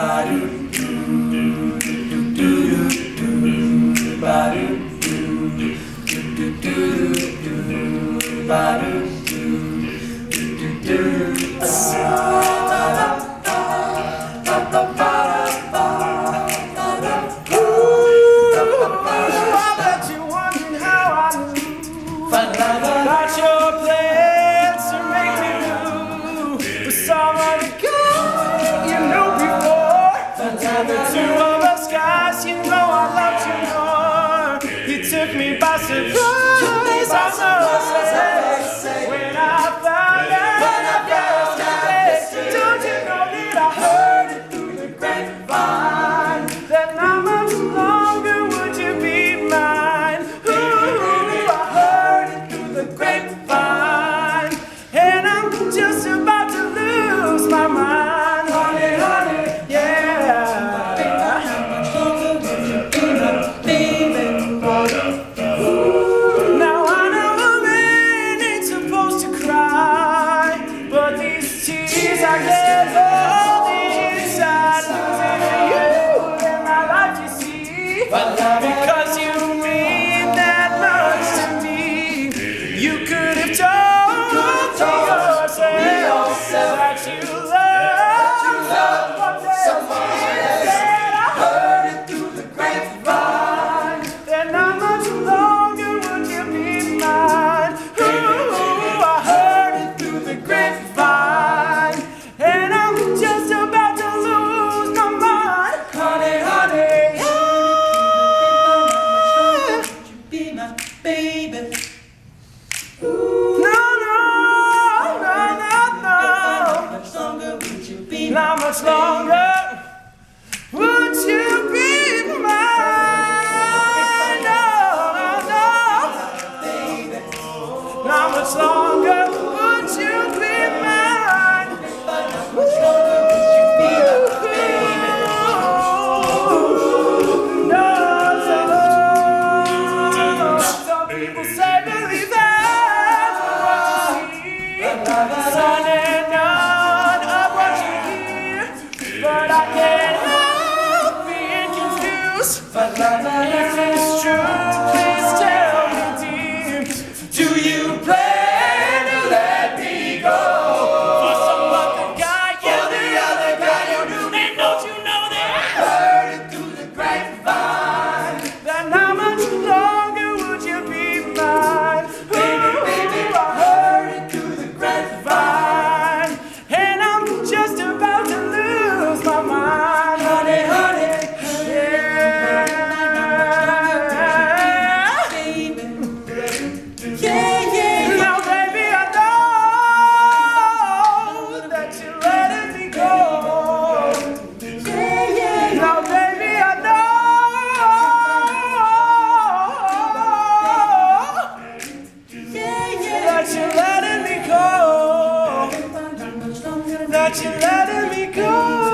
About your plans to make me blue with someone you knew before. And the two of us guys, you know I loved you more. You took me by surprise, I must say. When I found out yesterday, don't you know that I heard it through the grapevine? That how much longer would you be mine? Grapevine, and I'm just about to lose my mind, honey, honey, yeah. Now I know a man ain't supposed to cry, but these tears I get all the inside, losing you in my life, you see, because you mean that much to me. You could have told yourself that you love someone, that I heard it through the grapevine. Then how much longer would you be mine? Ooh, I heard it through the grapevine, and I'm just about to lose my mind, honey, honey. Would you be my baby? No, not much longer would you be mine? No, not much longer would you be mine? No, some people say believe that what you see, sun and none of what you hear, but I can't help being confused. If it's true, please tell me, dear, do you plan to let me go for some other guy? Yeah, the other guy you knew, and don't you know that I heard it through the grapevine? Then how much longer would you be mine? Baby, baby, I heard it through the grapevine, and I'm just about to lose my mind, honey, honey, yeah. Yeah, yeah. Now, baby, I know that you're letting me go. Yeah, yeah. Now, baby, I know that you're letting me go. That you're letting me go.